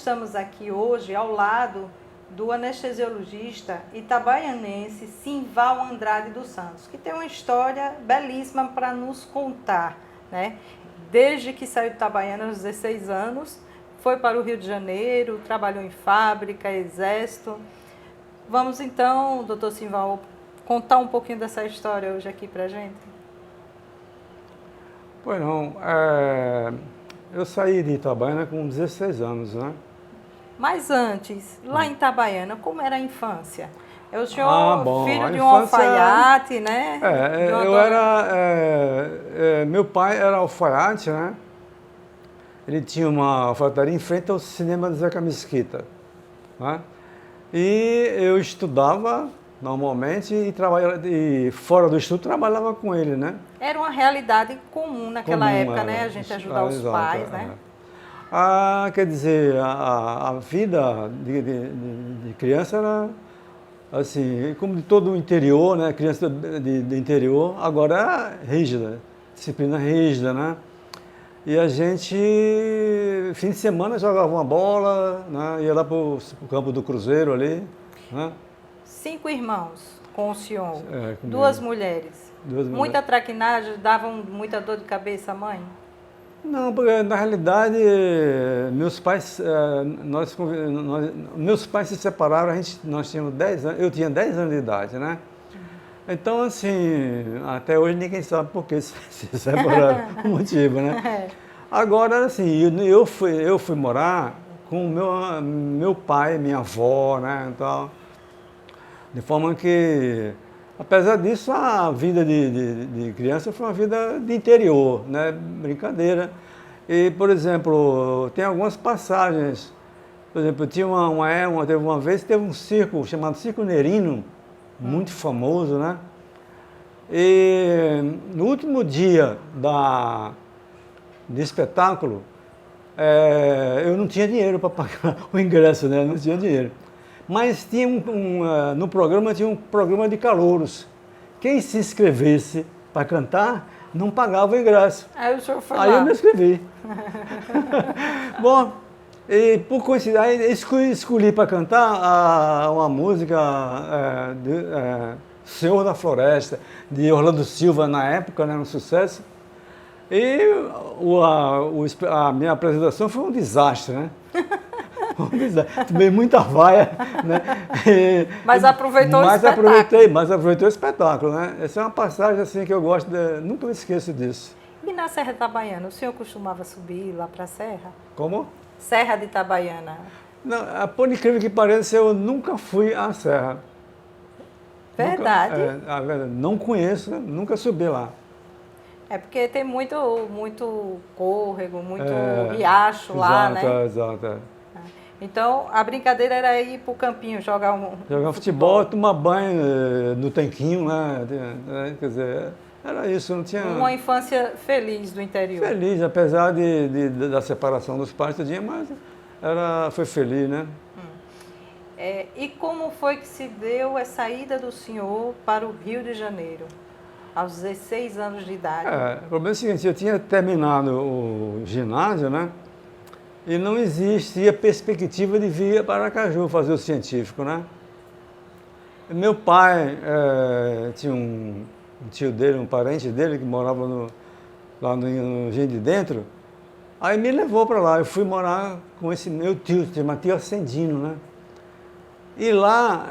estamos aqui hoje ao lado do anestesiologista itabaianense Simval Andrade dos Santos, que tem uma história belíssima para nos contar, né? Desde que saiu de Itabaiana aos 16 anos, foi para o Rio de Janeiro, trabalhou em fábrica, exército. Vamos então, doutor Simval, contar um pouquinho dessa história hoje aqui para a gente? Pois não, eu saí de Itabaiana com 16 anos, né? Mas antes, lá em Itabaiana, como era a infância? O senhor, filho de um infância, alfaiate, né? Meu pai era alfaiate, né? Ele tinha uma alfaiataria em frente ao cinema de Zeca Mesquita, né? E eu estudava normalmente e fora do estudo trabalhava com ele, né? Era uma realidade comum naquela época, né? A gente ajudar os pais, né? Quer dizer, a vida de criança era assim, como de todo o interior, né? Criança de interior, agora é rígida, disciplina rígida, né? E a gente, fim de semana, jogava uma bola, né? Ia lá para o campo do Cruzeiro ali, né? 5 irmãos com o senhor, comigo. duas mulheres. Duas muita traquinagem, davam muita dor de cabeça, mãe? Não, porque na realidade meus pais se separaram, nós tínhamos 10 anos, eu tinha 10 anos de idade, né? Então, assim, até hoje ninguém sabe por que se separaram, o motivo, né? Agora, assim, eu fui morar com meu pai, minha avó, né? Então, de forma que, apesar disso, a vida de criança foi uma vida de interior, né? Brincadeira. E, por exemplo, tem algumas passagens. Por exemplo, teve uma vez teve um circo chamado Circo Nerino, muito famoso, né? E no último dia de espetáculo, eu não tinha dinheiro para pagar o ingresso, né? Não tinha dinheiro. Mas tinha no programa tinha um programa de calouros. Quem se inscrevesse para cantar não pagava o ingresso. Aí o senhor foi lá. Aí eu me inscrevi. Bom, e por coincidência, escolhi para cantar uma música Senhor da Floresta, de Orlando Silva, na época, né, um sucesso. E a minha apresentação foi um desastre, né? Tomei muita vaia, né? Mas aproveitou o espetáculo. Mas aproveitei o espetáculo, né? Essa é uma passagem assim que eu gosto nunca me esqueço disso. E na Serra de Itabaiana, o senhor costumava subir lá para a Serra? Como? Serra de Itabaiana. Não, por incrível que pareça, eu nunca fui à Serra. Verdade? Não conheço, nunca subi lá. É porque tem muito córrego, muito riacho lá, né? Exato. Então, a brincadeira era ir pro campinho, jogar futebol, tomar banho no tanquinho, né? Quer dizer, era isso, não tinha... Uma infância feliz do interior. Feliz, apesar da separação dos pais, mas foi feliz, né? E como foi que se deu essa ida do senhor para o Rio de Janeiro, aos 16 anos de idade? O problema é o seguinte, eu tinha terminado o ginásio, né? E não existia perspectiva de vir para Aracaju fazer o científico, né? Meu pai tinha um tio dele, um parente dele, que morava lá no Engenho de Dentro, aí me levou para lá. Eu fui morar com esse meu tio, chamado tio Ascendino, né? E lá,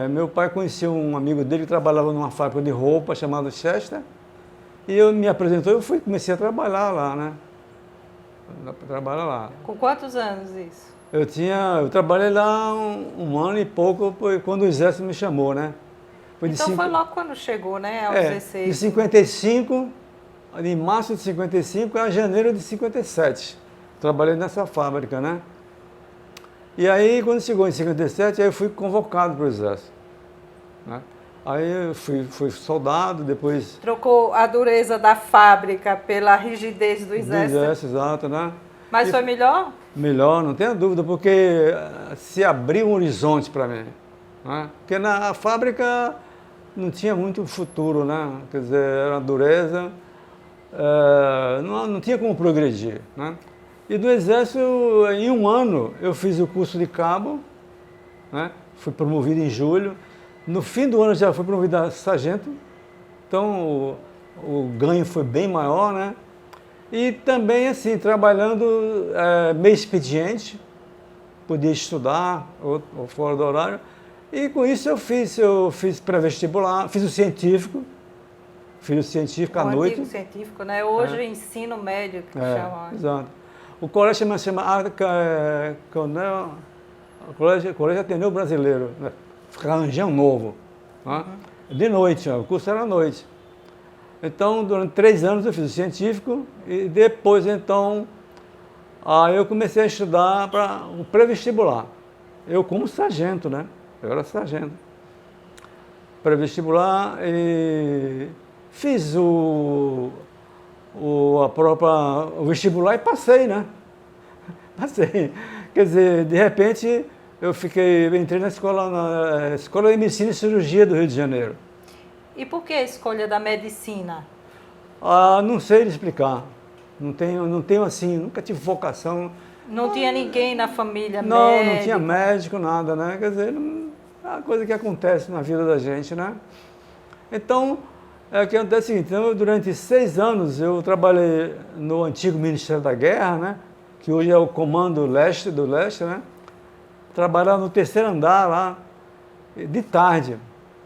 meu pai conheceu um amigo dele que trabalhava numa fábrica de roupa chamada Chester, e me apresentou e comecei a trabalhar lá, né? Trabalha lá. Com quantos anos isso? Eu trabalhei lá um ano e pouco, quando o exército me chamou, né? Foi logo quando chegou, né? Aos 16. De 55, de março de 55 a janeiro de 57. Trabalhei nessa fábrica, né? E aí, quando chegou em 57, aí eu fui convocado para o exército, né? Aí eu fui soldado, depois... Trocou a dureza da fábrica pela rigidez do exército. Do exército, exato, né? Mas foi melhor? Melhor, não tenha dúvida, porque se abriu um horizonte para mim, né? Porque na fábrica não tinha muito futuro, né? Quer dizer, era uma dureza, não tinha como progredir, né? E do Exército, em um ano, eu fiz o curso de cabo, né? Fui promovido em julho. No fim do ano já fui promovido a sargento, então o ganho foi bem maior, né? E também, assim, trabalhando meio expediente, podia estudar ou fora do horário. E com isso eu fiz pré-vestibular, fiz o científico à noite. O científico, né? Hoje ensino médio, que chama. Exato. O colégio chama Colégio Ateneu Brasileiro, né? Ranjão Novo. Né? De noite, o curso era à noite. Então, durante 3 anos eu fiz o científico e depois, então, aí eu comecei a estudar para o pré-vestibular. Eu como sargento, né? Eu era sargento. Pré-vestibular e fiz o vestibular e passei, né? Passei. Quer dizer, de repente, entrei na Escola de Medicina e Cirurgia do Rio de Janeiro. E por que a escolha da medicina? Não sei lhe explicar. Não tenho assim, nunca tive vocação. Não tinha ninguém na família médico? Não tinha médico, nada, né? Quer dizer, é uma coisa que acontece na vida da gente, né? Então, o que acontece é o seguinte, então, durante 6 anos eu trabalhei no antigo Ministério da Guerra, né? Que hoje é o Comando Leste, né? Trabalhava no 3º andar lá, de tarde.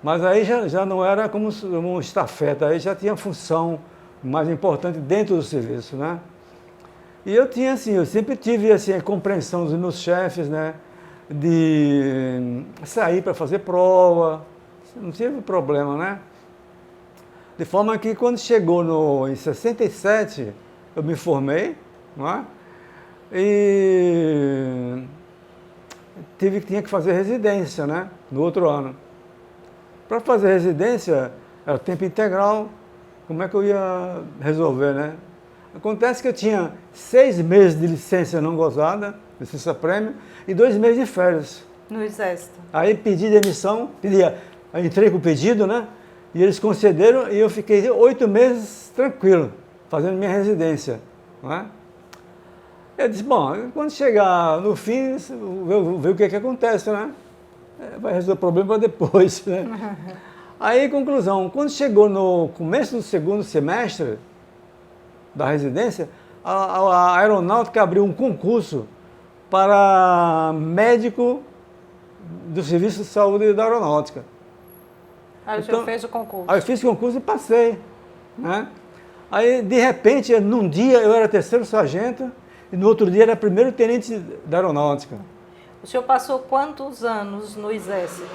Mas aí já não era como um estafeta, aí já tinha função mais importante dentro do serviço, né? E eu tinha assim, eu sempre tive assim, a compreensão dos meus chefes, né? De sair para fazer prova, não tive problema, né? De forma que quando chegou em 67, eu me formei, não é? E tinha que fazer residência, né? No outro ano. Para fazer residência, era tempo integral, como é que eu ia resolver, né? Acontece que eu tinha 6 meses de licença não gozada, licença prêmio, e 2 meses de férias. No Exército. Aí pedi demissão, entrei com o pedido, né? E eles concederam e eu fiquei 8 meses tranquilo, fazendo minha residência, não é? Eu disse, bom, quando chegar no fim, ver o que acontece, né? Vai resolver o problema depois, né? Aí, conclusão, quando chegou no começo do 2º semestre da residência, a aeronáutica abriu um concurso para médico do Serviço de Saúde da Aeronáutica. Aí o senhor fez o concurso? Aí eu fiz o concurso e passei, né? Aí, de repente, num dia eu era 3º sargento e no outro dia era 1º tenente da Aeronáutica. O senhor passou quantos anos no Exército?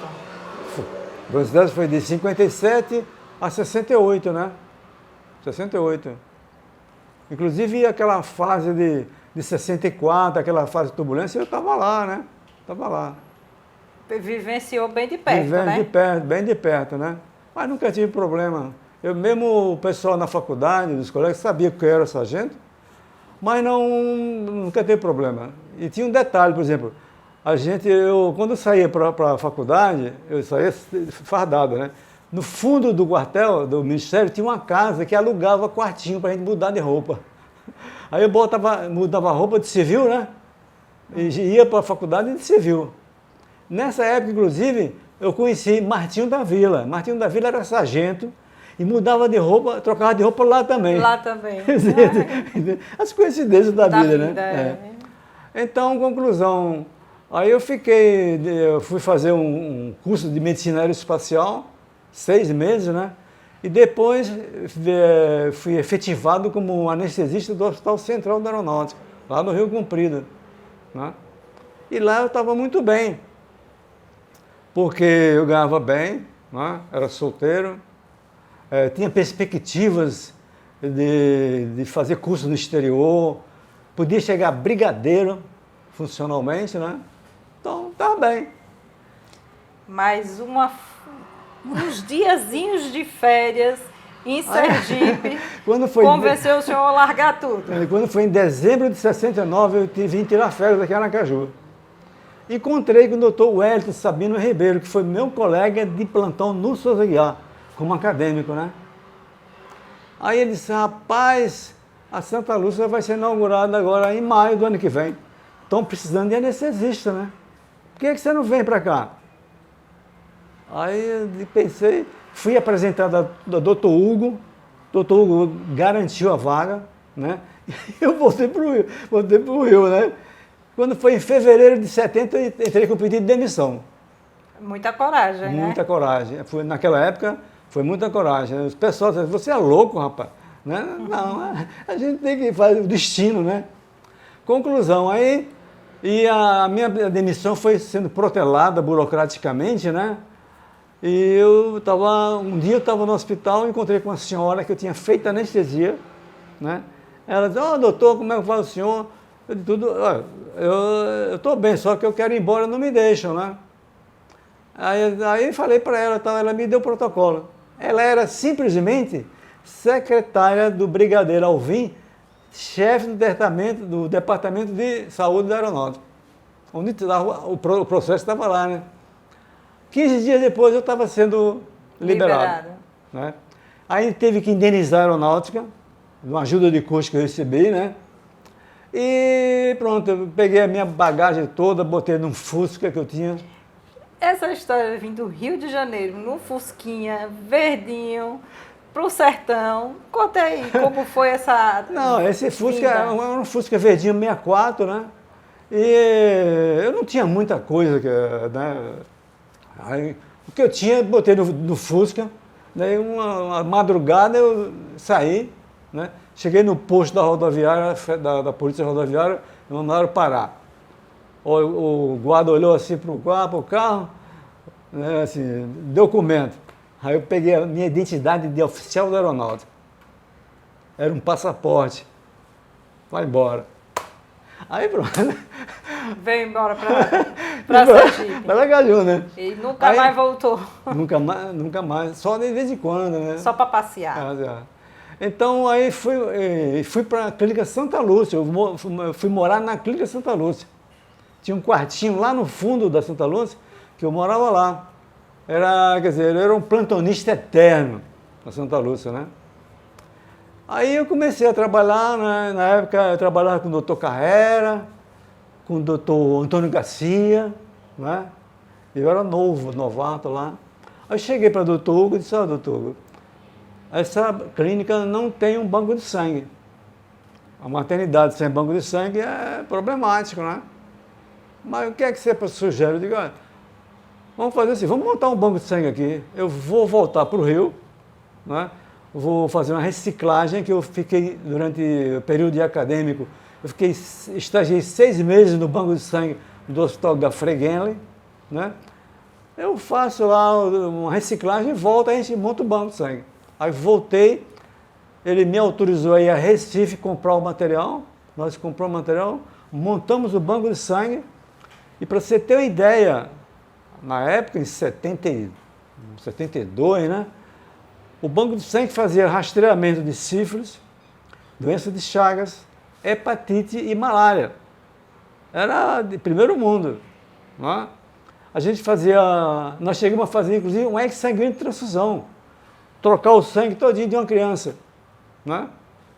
O Exército foi de 57 a 68, né? 68. Inclusive aquela fase de 64, aquela fase de turbulência, eu estava lá, né? Estava lá. Vivenciou bem de perto, né? Bem de perto, né? Mas nunca tive problema. Mesmo o pessoal na faculdade, dos colegas, sabia que eu era sargento, mas nunca teve problema. E tinha um detalhe, por exemplo, quando eu saía para a faculdade, eu saía fardado, né? No fundo do quartel, do Ministério, tinha uma casa que alugava quartinho para a gente mudar de roupa. Aí eu mudava a roupa de civil, né? E ia para a faculdade de civil. Nessa época, inclusive, eu conheci Martinho da Vila. Martinho da Vila era sargento e mudava de roupa, trocava de roupa lá também. Lá também. As coincidências da vida, né? Então, conclusão, aí eu fui fazer um curso de medicina aeroespacial, 6 meses, né? E depois fui efetivado como anestesista do Hospital Central da Aeronáutica, lá no Rio Comprido, né? E lá eu estava muito bem, porque eu ganhava bem, né? Era solteiro, tinha perspectivas de fazer curso no exterior, podia chegar brigadeiro funcionalmente, né? Então, estava bem. Mas uns diazinhos de férias em Sergipe convenceu o senhor a largar tudo. Quando foi em dezembro de 69, eu vim tirar férias aqui em Aracaju. Encontrei com o doutor Wellington Sabino Ribeiro, que foi meu colega de plantão no Souza Guiar, como acadêmico, né? Aí ele disse, rapaz, A Santa Lúcia vai ser inaugurada agora em maio do ano que vem. Estão precisando de anestesista, né? Por que você não vem para cá? Aí eu pensei, fui apresentado ao Dr. Hugo. Dr. Hugo garantiu a vaga, né? E eu voltei para o Rio, né? Quando foi em fevereiro de 70, eu entrei com o pedido de demissão. Muita coragem, né? Muita coragem. Naquela época, foi muita coragem. Os pessoal diziam, você é louco, rapaz. Né? Não, a gente tem que fazer o destino, né? Conclusão, aí, e a minha demissão foi sendo protelada burocraticamente, né? E um dia eu estava no hospital e encontrei com uma senhora que eu tinha feito anestesia, né? Ela disse, doutor, como é que vai o senhor? Eu disse, eu estou bem, só que eu quero ir embora, não me deixam, né? Aí falei para ela, ela me deu o protocolo. Ela era simplesmente secretária do Brigadeiro Alvim, chefe do Departamento de Saúde da Aeronáutica, onde o processo estava lá, né? 15 dias depois eu estava sendo liberado. Né? Aí teve que indenizar a aeronáutica, uma ajuda de custo que eu recebi, né? E pronto, eu peguei a minha bagagem toda, botei num Fusca que eu tinha. Essa história vim do Rio de Janeiro, num Fusquinha, verdinho, pro sertão. Conta aí como foi essa... Não, esse Fusca era um Fusca verdinho 64, né? E eu não tinha muita coisa, né? Aí, o que eu tinha, botei no Fusca, daí uma madrugada eu saí, né? Cheguei no posto da rodoviária, da Polícia Rodoviária, e mandaram parar. O guarda olhou assim para o carro, né, assim, documento. Aí eu peguei a minha identidade de oficial da aeronáutica. Era um passaporte. Vai embora. Aí pronto. Veio embora para Sergipe. Para Aracaju, né? E nunca mais voltou. Nunca mais. Só de vez em quando, né? Só para passear. Então aí fui para a Clínica Santa Lúcia. Eu fui morar na Clínica Santa Lúcia. Tinha um quartinho lá no fundo da Santa Lúcia, que eu morava lá. Eu era um plantonista eterno na Santa Lúcia, né? Aí eu comecei a trabalhar, né? Na época eu trabalhava com o doutor Carrera, com o doutor Antônio Garcia, né? Eu era novato lá. Aí cheguei para o doutor Hugo e disse, doutor Hugo, essa clínica não tem um banco de sangue. A maternidade sem banco de sangue é problemático, né? Mas o que é que você sugere? Eu digo, vamos fazer assim, vamos montar um banco de sangue aqui. Eu vou voltar para o Rio, né? Vou fazer uma reciclagem, que eu fiquei, durante o período acadêmico, estagiei 6 meses no banco de sangue do Hospital da Freguenle, né? Eu faço lá uma reciclagem e volto, a gente monta o banco de sangue. Aí voltei, ele me autorizou a ir a Recife comprar o material, nós compramos o material, montamos o banco de sangue. E para você ter uma ideia, na época, em 72, né? O banco de sangue fazia rastreamento de sífilis, doença de Chagas, hepatite e malária. Era de primeiro mundo. Né? Nós chegamos a fazer, inclusive, um ex-sanguíneo de transfusão. Trocar o sangue todinho de uma criança. Né?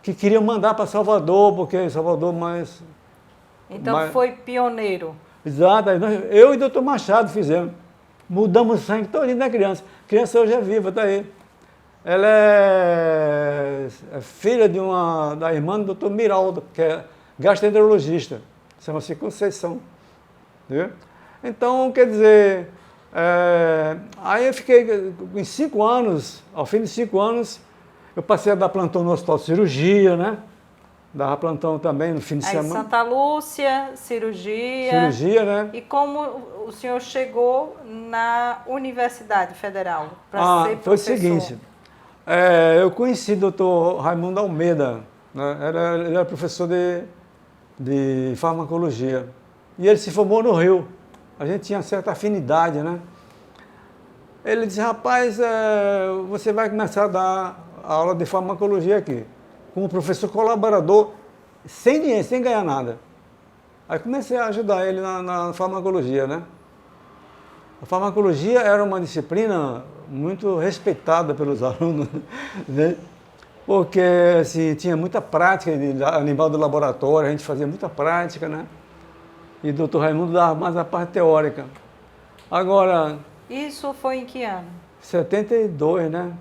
Que queriam mandar para Salvador, porque Salvador mais... Então foi pioneiro. Exato, eu e o doutor Machado fizemos. Mudamos o sangue todinho da criança. A criança hoje é viva, está aí. Ela é filha da irmã do doutor Miraldo, que é gastroenterologista. Chama-se Conceição. Entendeu? Então, quer dizer, aí eu fiquei em 5 anos, ao fim de 5 anos, eu passei a dar plantão no hospital de cirurgia, né? Dava plantão também no fim de semana. Santa Lúcia, cirurgia. Cirurgia, né? E como o senhor chegou na Universidade Federal para ser professor? Foi o seguinte, eu conheci o doutor Raimundo Almeida, né? Ele era professor de farmacologia. E ele se formou no Rio. A gente tinha certa afinidade, né? Ele disse, rapaz, você vai começar a dar aula de farmacologia aqui, como professor colaborador, sem dinheiro, sem ganhar nada. Aí comecei a ajudar ele na farmacologia, né? A farmacologia era uma disciplina muito respeitada pelos alunos, né? porque assim, tinha muita prática de animal do laboratório, a gente fazia muita prática, né? E o doutor Raimundo dava mais a parte teórica. Agora... Isso foi em que ano? 72, né?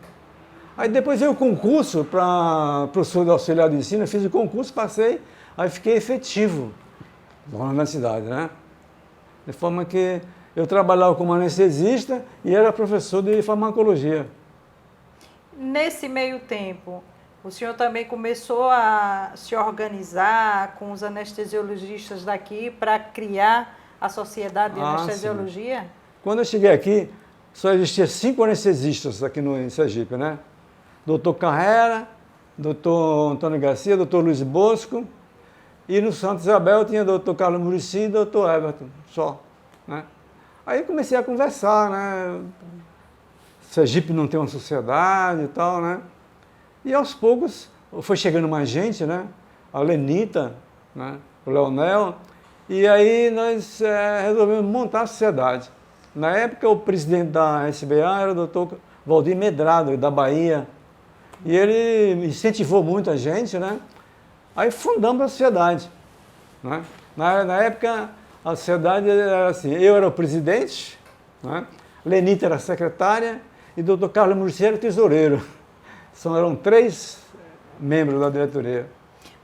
Aí depois veio o concurso para professor de auxiliar de ensino, eu fiz o concurso, passei, aí fiquei efetivo na universidade, né? De forma que eu trabalhava como anestesista e era professor de farmacologia. Nesse meio tempo, o senhor também começou a se organizar com os anestesiologistas daqui para criar a Sociedade de Anestesiologia? Sim. Quando eu cheguei aqui, só existia 5 anestesistas aqui em Sergipe, né? Doutor Carrera, doutor Antônio Garcia, doutor Luiz Bosco, e no Santa Isabel tinha doutor Carlos Muricy e doutor Everton, só, né? Aí comecei a conversar, né? Sergipe não tem uma sociedade e tal, né? E aos poucos foi chegando mais gente, né? A Lenita, né? O Leonel, e aí nós resolvemos montar a sociedade. Na época, o presidente da SBA era o doutor Valdir Medrado, da Bahia, e ele incentivou muito a gente, né? Aí fundamos a sociedade, né? Na época, a sociedade era assim, eu era o presidente, né? Lenita era a secretária e o doutor Carlos Muricy era o tesoureiro. Eram 3 membros da diretoria.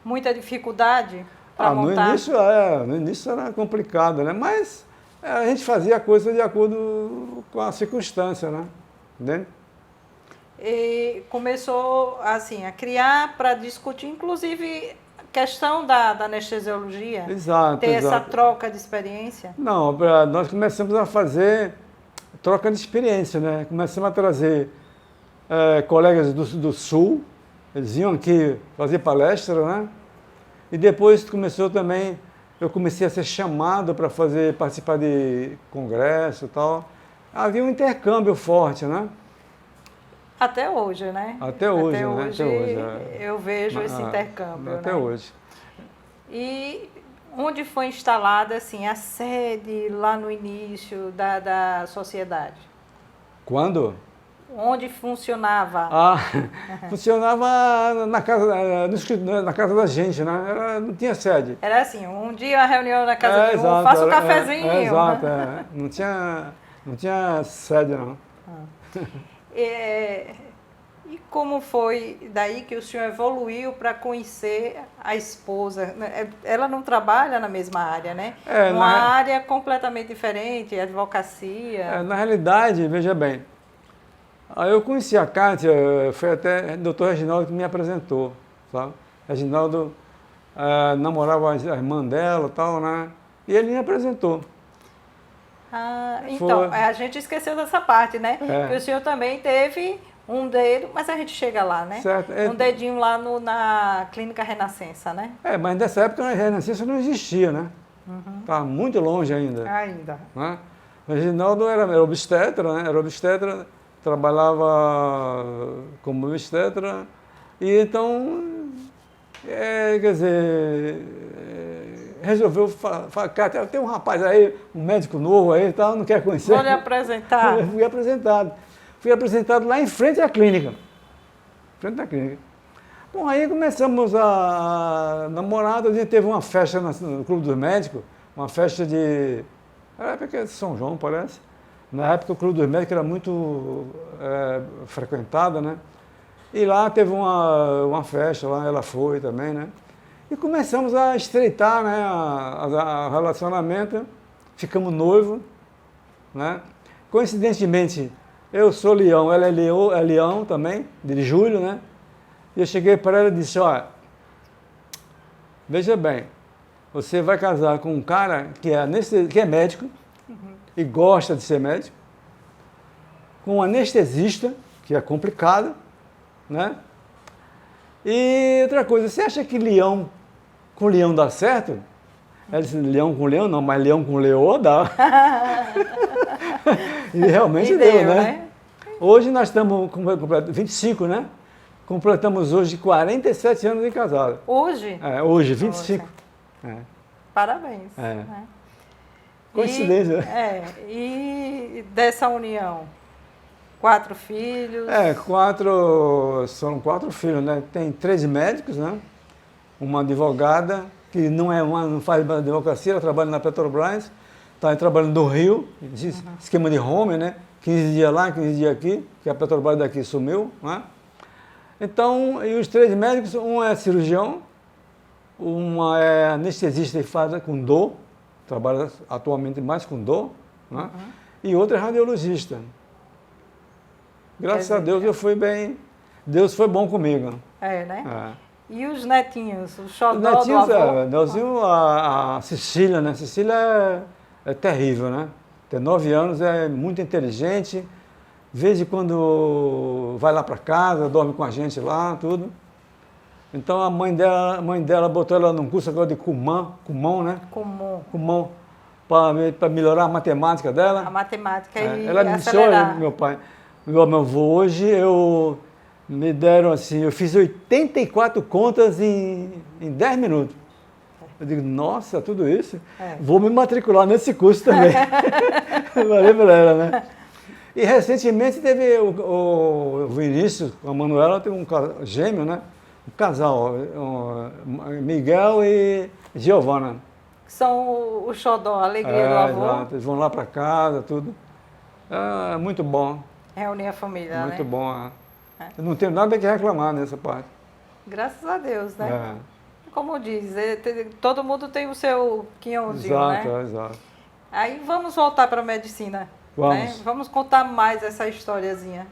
Muita dificuldade para montar? No início era complicado, né? Mas a gente fazia a coisa de acordo com a circunstância, né? Entende? E começou assim a criar para discutir, inclusive, a questão da anestesiologia. Exato. Ter essa troca de experiência. Não, nós começamos a fazer troca de experiência, né? Começamos a trazer colegas do Sul, eles vinham aqui fazer palestra, né? E depois começou também, eu comecei a ser chamado para participar de congresso e tal. Havia um intercâmbio forte, né? Até hoje, né? Até hoje, né? Até hoje, eu vejo esse intercâmbio, até né? hoje. E onde foi instalada assim, a sede lá no início da sociedade? Quando? Onde funcionava? Funcionava na casa da gente, né? Não tinha sede. Era assim, um dia a reunião na casa de um, faça um cafezinho. Exato, Não tinha sede, não. E como foi daí que o senhor evoluiu para conhecer a esposa? Ela não trabalha na mesma área, né? Uma área completamente diferente, advocacia. Na realidade, veja bem, aí eu conheci a Kátia, foi até o doutor Reginaldo que me apresentou, sabe? Reginaldo namorava a irmã dela e tal, né? E ele me apresentou. Então, a gente esqueceu dessa parte, né? Que o senhor também teve um dedo, mas a gente chega lá, né? Certo. Um dedinho lá na Clínica Renascença, né? Mas nessa época a Renascença não existia, né? Estava muito longe ainda. Né? O Reginaldo era obstetra, né? Era obstetra, trabalhava como obstetra, e então, quer dizer, resolveu falar, Cátia, tem um rapaz aí, um médico novo aí e tal, não quer conhecer? Vou lhe apresentar. Fui apresentado lá em frente à clínica. Frente à clínica. Bom, aí começamos a namorar, a gente teve uma festa no Clube dos Médicos, uma festa era a época de São João, parece. Na época o Clube dos Médicos era muito frequentado, né? E lá teve uma festa, lá ela foi também, né? E começamos a estreitar, né, a relacionamento, ficamos noivos, né? Coincidentemente, eu sou Leão, ela é Leão também, de julho, né? E eu cheguei para ela e disse, olha, veja bem, você vai casar com um cara que é médico e gosta de ser médico, com um anestesista, que é complicado, né? E outra coisa, você acha que leão com leão dá certo? Ela disse, leão com leão não, mas leão com leoa dá. E realmente deu, né? Hoje nós estamos com 25, né? Completamos hoje 47 anos de casado. Hoje? Hoje, 25. Parabéns. Né? Coincidência. E dessa união, 4 filhos. São 4 filhos, né? Tem 3 médicos, né? Uma advogada, que não faz advocacia, ela trabalha na Petrobras, está trabalhando no Rio, esquema de home, né? 15 dias lá, 15 dias aqui, que a Petrobras daqui sumiu, né? Então, e os 3 médicos, um é cirurgião, uma é anestesista e faz com dor, trabalha atualmente mais com dor, né? E outra é radiologista. Graças a Deus eu fui bem, Deus foi bom comigo. Né? E os netinhos, o xodó do avô? A Cecília, né? Cecília é terrível, né? Tem 9 anos, é muito inteligente, de vez em quando vai lá para casa, dorme com a gente lá, tudo. Então a mãe dela botou ela num curso agora de Kumon, né? Kumon, para melhorar a matemática dela. A matemática e ela me disse, olha, meu pai, meu avô, hoje me deram assim, eu fiz 84 contas em 10 minutos. Eu digo, nossa, tudo isso? Vou me matricular nesse curso também. Falei para ela, né? E recentemente teve o Vinícius, com a Manuela, tem um gêmeo, né? Um casal, Miguel e Giovana. São o xodó, a alegria do avô. Exato. Eles vão lá para casa, tudo. É muito bom. Reunir a família, né? Muito bom. Eu não tenho nada que reclamar nessa parte. Graças a Deus, né? Como diz, todo mundo tem o seu quinhãozinho, né? Exato. Aí vamos voltar para a medicina. Vamos. Né? Vamos contar mais essa historiazinha.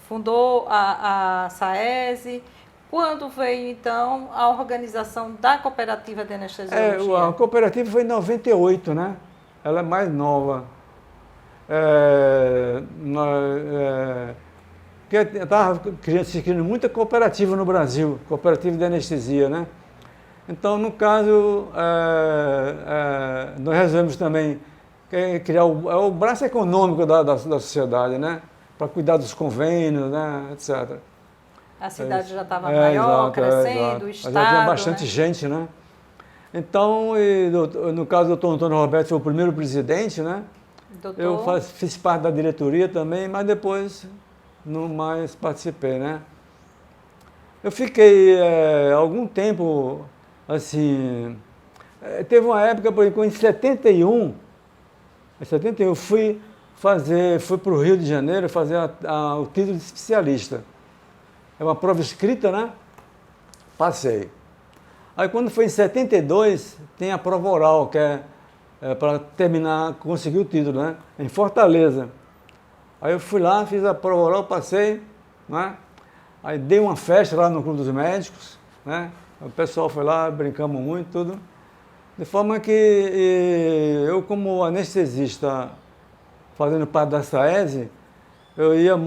Fundou a SAESE. Quando veio, então, a organização da Cooperativa de Anestesiologia? A cooperativa foi em 98, né? Ela é mais nova. Estava criando muita cooperativa no Brasil, cooperativa de anestesia, né? Então, no caso, nós resolvemos também criar o braço econômico da sociedade, né? Para cuidar dos convênios, né? Etc. A cidade já estava maior, crescendo, o estado, já tinha bastante gente, né? Então, no caso do Dr. Antônio Roberto foi o primeiro presidente, né? Doutor. Eu fiz parte da diretoria também, mas depois não mais participei, né? Eu fiquei algum tempo, assim... teve uma época, por exemplo, em 71 eu fui para o Rio de Janeiro fazer o título de especialista. É uma prova escrita, né? Passei. Aí quando foi em 72, tem a prova oral, que é para terminar, conseguir o título, né? Em Fortaleza. Aí eu fui lá, fiz a prova oral, passei, né? Aí dei uma festa lá no Clube dos Médicos, né? O pessoal foi lá, brincamos muito, tudo. De forma que eu, como anestesista, fazendo parte da SAESE, eu ia era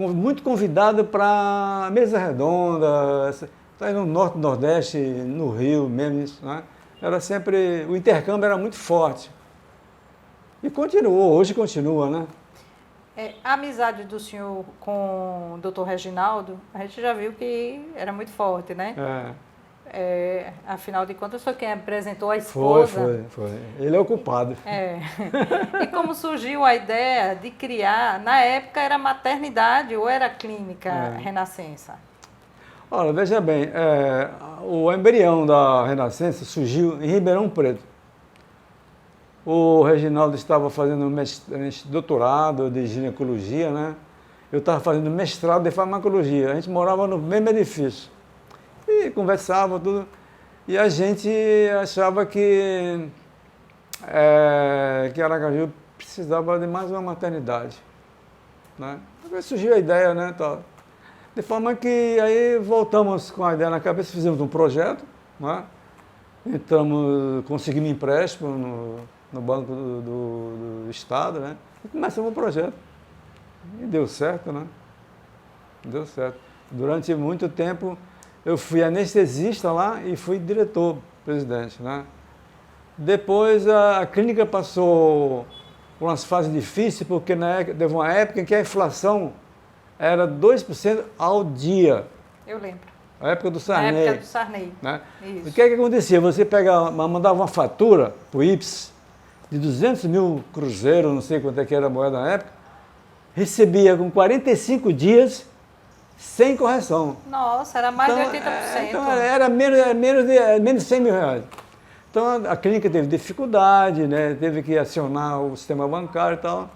muito convidado para mesa redonda, no Norte, Nordeste, no Rio mesmo, isso, né? Era sempre, o intercâmbio era muito forte. E hoje continua, né? A amizade do senhor com o Dr. Reginaldo, a gente já viu que era muito forte, né? Afinal de contas, foi quem apresentou a esposa. Foi. Ele é o culpado. E como surgiu a ideia de criar, na época era maternidade ou era clínica Renascença? Olha, veja bem, o embrião da Renascença surgiu em Ribeirão Preto. O Reginaldo estava fazendo doutorado de ginecologia, né? Eu estava fazendo mestrado de farmacologia. A gente morava no mesmo edifício. E conversava tudo. E a gente achava que Aracaju precisava de mais uma maternidade, né? Aí surgiu a ideia, né? Tal. De forma que aí voltamos com a ideia na cabeça, fizemos um projeto, né? Conseguimos empréstimo no Banco do Estado, né? E começamos o projeto. E deu certo, né? Deu certo. Durante muito tempo eu fui anestesista lá e fui diretor-presidente, né? Depois a clínica passou por umas fases difíceis, porque teve uma época em que a inflação era 2% ao dia. Eu lembro. A época do Sarney. Na época do Sarney. Né? Isso. O que acontecia? Você mandava uma fatura para o IPS, de 200 mil cruzeiros, não sei quanto é que era a moeda na época, recebia com 45 dias sem correção. Nossa, era mais Então, de 80%. Então era menos de 100 mil reais. Então a clínica teve dificuldade, né? Teve que acionar o sistema bancário e tal.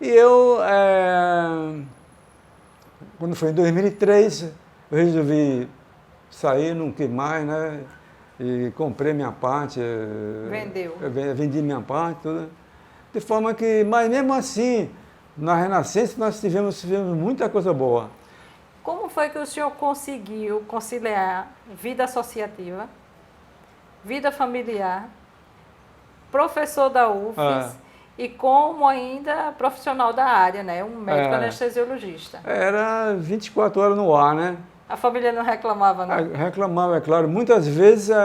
E eu, quando foi em 2003, eu resolvi sair, não quis mais, né? E comprei minha parte. Vendeu. Vendi minha parte, tudo. De forma que, mas mesmo assim, na Renascença nós tivemos muita coisa boa. Como foi que o senhor conseguiu conciliar vida associativa, vida familiar, professor da UFES e como ainda profissional da área, né? Um médico anestesiologista? Era 24 horas no ar, né? A família não reclamava, não? Reclamava, é claro. Muitas vezes,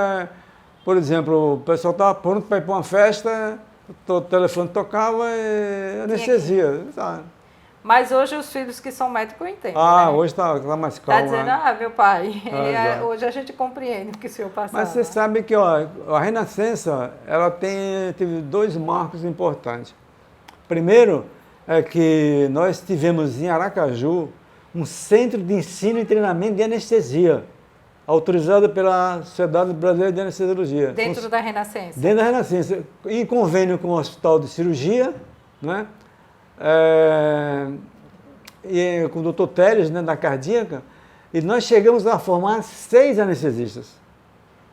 por exemplo, o pessoal estava pronto para ir para uma festa, o telefone tocava e anestesia. Tá. Mas hoje os filhos que são médicos entendem, né? Hoje está mais calmo. Está dizendo, meu pai, hoje a gente compreende o que o senhor passava. Mas você sabe que a Renascença ela teve dois marcos importantes. Primeiro é que nós tivemos em Aracaju um centro de ensino e treinamento de anestesia, autorizado pela Sociedade Brasileira de Anestesiologia. Dentro da Renascença? Dentro da Renascença, em convênio com o Hospital de Cirurgia, né? E com o Dr. Teles, né, da cardíaca, e nós chegamos a formar 6 anestesistas.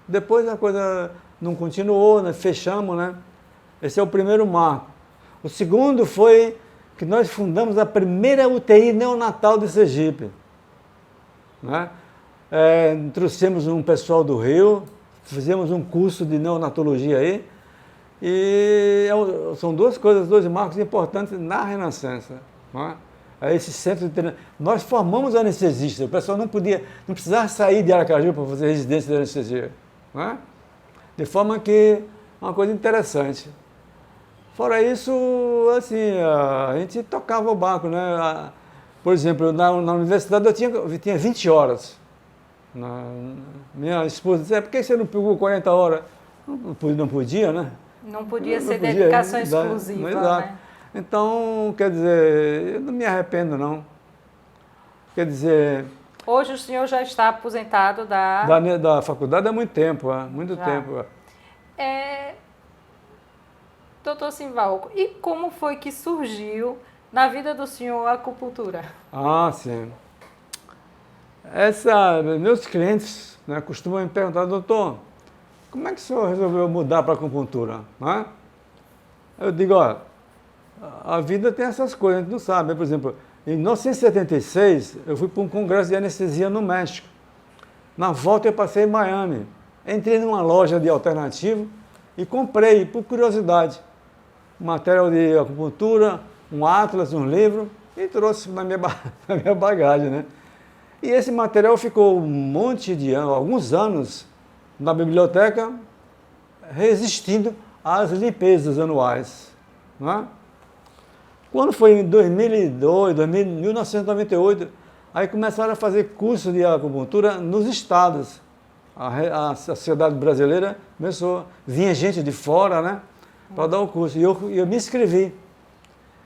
Depois a coisa não continuou, né, fechamos, né? Esse é o primeiro marco. O segundo foi que nós fundamos a primeira UTI neonatal de Sergipe. Né? Trouxemos um pessoal do Rio, fizemos um curso de neonatologia aí, e são duas coisas, dois marcos importantes na Renascença. Não é? Esse centro de treinamento. Nós formamos anestesistas, o pessoal não precisava sair de Aracaju para fazer residência de anestesia. Não é? De forma que é uma coisa interessante. Fora isso, assim, a gente tocava o barco, né? Por exemplo, na universidade eu tinha 20 horas. Minha esposa dizia, por que você não pegou 40 horas? Não podia, né? Não podia ser dedicação exclusiva, né? Então, quer dizer, eu não me arrependo, não. Quer dizer... Hoje o senhor já está aposentado da faculdade há muito tempo, muito tempo. Doutor Simval, e como foi que surgiu na vida do senhor a acupuntura? Sim. Meus clientes, né, costumam me perguntar, doutor, como é que o senhor resolveu mudar para a acupuntura? Né? Eu digo, olha, a vida tem essas coisas, a gente não sabe. Por exemplo, em 1976, eu fui para um congresso de anestesia no México. Na volta eu passei em Miami. Entrei numa loja de alternativo e comprei, por curiosidade, material de acupuntura, um atlas, um livro, e trouxe na minha bagagem, né? E esse material ficou um monte de anos, alguns anos, na biblioteca, resistindo às limpezas anuais. Né? Quando foi em 1998, aí começaram a fazer curso de acupuntura nos estados. A sociedade brasileira começou, vinha gente de fora, né, para dar o curso. E eu me inscrevi.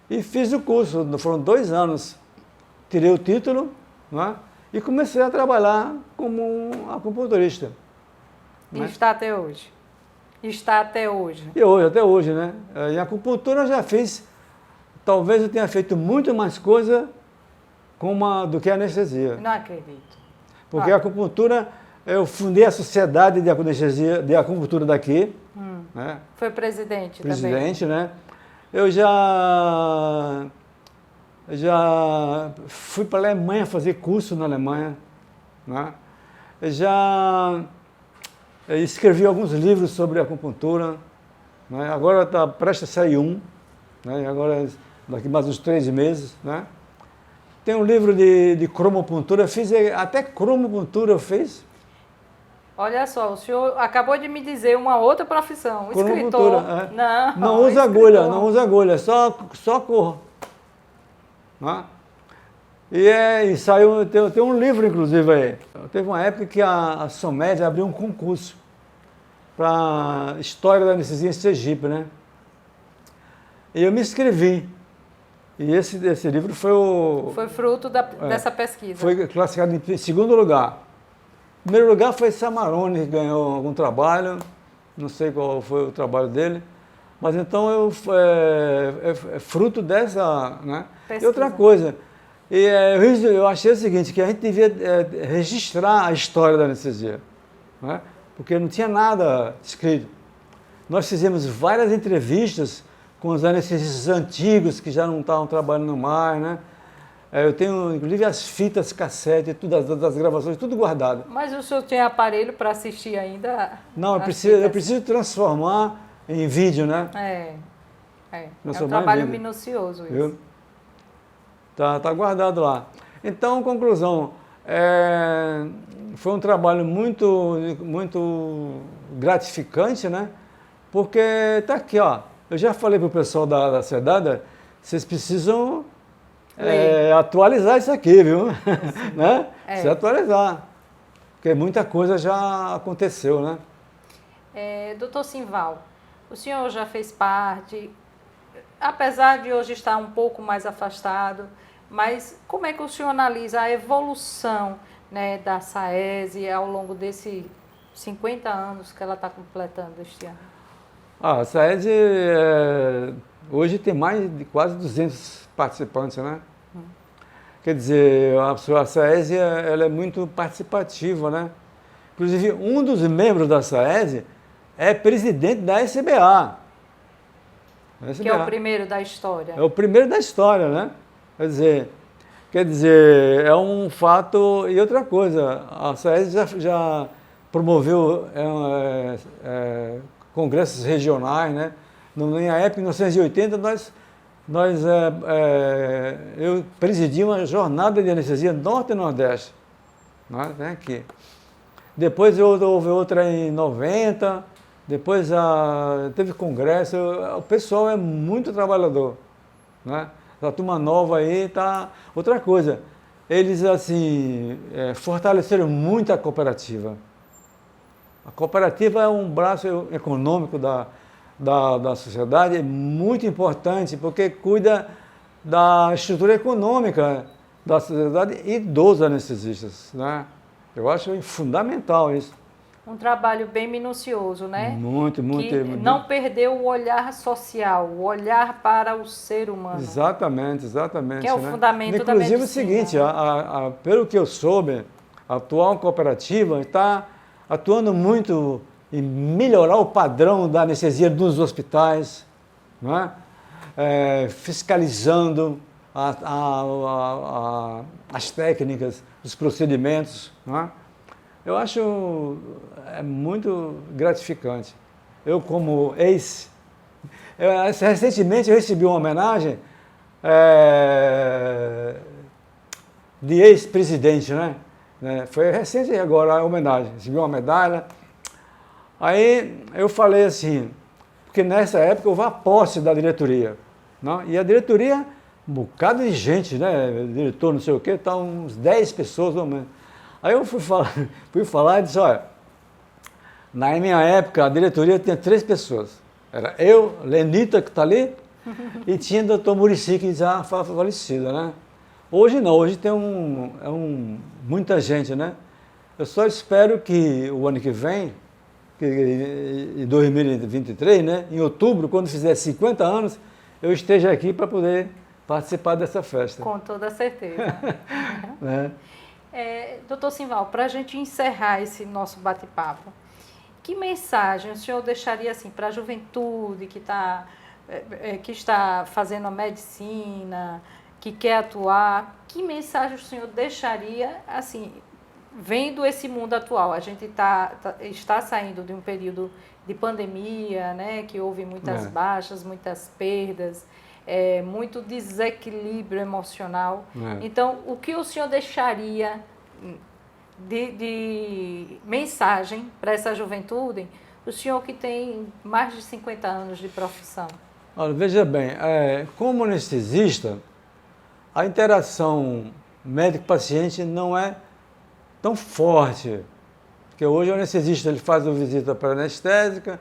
E fiz o curso, foram 2 anos. Tirei o título, né, e comecei a trabalhar como acupunturista. E está até hoje? Está até hoje? E hoje, até hoje, né? Em acupuntura eu já fiz, talvez eu tenha feito muito mais coisa do que a anestesia. Não acredito. Porque a acupuntura, eu fundei a Sociedade de Acupuntura daqui. Né? Foi presidente também. Presidente, né? Eu já fui para a Alemanha fazer curso na Alemanha. Né? Eu já escrevi alguns livros sobre acupuntura. Né? Agora está prestes a sair um. Né? Agora, daqui mais uns 3 meses. Né? Tem um livro de cromopuntura. Até cromopuntura eu fiz. Olha só, o senhor acabou de me dizer uma outra profissão, escritor. Não usa agulha, não usa agulha, só cor. Né? E saiu, tem um livro, inclusive, aí. Teve uma época que a SOMED abriu um concurso para História da Anestesia em Sergipe, né? E eu me inscrevi. E esse livro foi fruto dessa pesquisa. Foi classificado em segundo lugar. Em primeiro lugar foi Samarone, que ganhou algum trabalho, não sei qual foi o trabalho dele, mas então é fruto dessa, né? Pesquisa. E outra coisa, eu achei o seguinte, que a gente devia registrar a história da anestesia, né? Porque não tinha nada escrito. Nós fizemos várias entrevistas com os anestesistas antigos que já não estavam trabalhando mais, né? Eu tenho, inclusive, as fitas cassete, tudo, das gravações, tudo guardado. Mas o senhor tem aparelho para assistir ainda? Não, eu preciso transformar em vídeo, né? É um trabalho minucioso isso. Viu? Tá guardado lá. Então, conclusão, foi um trabalho muito gratificante, né? Porque tá aqui, ó. Eu já falei para o pessoal da SEDADA, vocês precisam atualizar isso aqui, viu? Né? Se atualizar. Porque muita coisa já aconteceu, né? Doutor Simval, o senhor já fez parte, apesar de hoje estar um pouco mais afastado, mas como é que o senhor analisa a evolução, né, da SAESE ao longo desses 50 anos que ela está completando este ano? A SAESE hoje tem mais de quase 200 participantes, né? Quer dizer, a SAESE ela é muito participativa, né? Inclusive, um dos membros da SAESE é presidente da SBA. Que é o primeiro da história. É o primeiro da história, né? Quer dizer, é um fato. E outra coisa, a SAESE já promoveu congressos regionais, né? Na época, em 1980, eu presidi uma jornada de anestesia Norte e Nordeste, né? Vem aqui. Depois houve outra em 90, depois teve congresso. O pessoal é muito trabalhador, né? A turma nova aí tá. Outra coisa, eles assim fortaleceram muito a cooperativa. A cooperativa é um braço econômico da sociedade, é muito importante, porque cuida da estrutura econômica da sociedade e dos anestesistas, né? Eu acho fundamental isso. Um trabalho bem minucioso, né? Muito. Que não perdeu o olhar social, o olhar para o ser humano. Exatamente. Que é o fundamento da medicina. Inclusive o seguinte, pelo que eu soube, a atual cooperativa está atuando muito em melhorar o padrão da anestesia dos hospitais, não é? Fiscalizando as técnicas, os procedimentos, não é? Eu acho muito gratificante. Eu, como recentemente eu recebi uma homenagem de ex-presidente, né? Foi recente agora a homenagem, recebi uma medalha. Aí eu falei assim, porque nessa época houve a posse da diretoria, não? E a diretoria, um bocado de gente, né? Diretor não sei o quê, tá uns 10 pessoas, ou menos. Aí eu fui falar e disse, olha, na minha época a diretoria tinha 3 pessoas. Era eu, Lenita, que está ali, e tinha o doutor Muricy, que já foi falecido, né? Hoje não, hoje tem muita gente, né? Eu só espero que o ano que vem, em 2023, né, em outubro, quando fizer 50 anos, eu esteja aqui para poder participar dessa festa. Com toda certeza. Doutor Simval, para a gente encerrar esse nosso bate-papo, que mensagem o senhor deixaria assim, para a juventude que está fazendo a medicina, que quer atuar, que mensagem o senhor deixaria, assim, vendo esse mundo atual? A gente está saindo de um período de pandemia, né, que houve muitas baixas, muitas perdas, muito desequilíbrio emocional. Então, o que o senhor deixaria de mensagem para essa juventude, o senhor que tem mais de 50 anos de profissão? Olha, veja bem, como anestesista, a interação médico-paciente não é tão forte, porque hoje o anestesista ele faz uma visita para anestésica,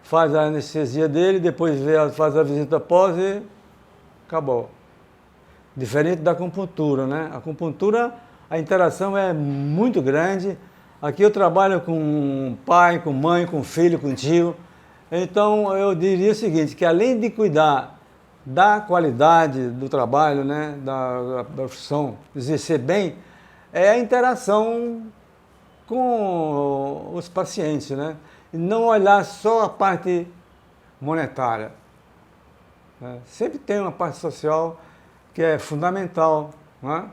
faz a anestesia dele, depois faz a visita pós e acabou. Diferente da acupuntura, né? A acupuntura, a interação é muito grande. Aqui eu trabalho com pai, com mãe, com filho, com tio. Então eu diria o seguinte, que além de cuidar da qualidade do trabalho, né, da profissão, exercer bem, é a interação com os pacientes, né? E não olhar só a parte monetária. Sempre tem uma parte social que é fundamental, né?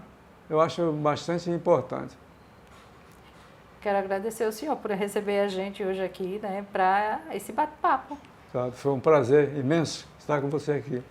Eu acho bastante importante. Quero agradecer ao senhor por receber a gente hoje aqui, né, para esse bate-papo. Foi um prazer imenso estar com você aqui.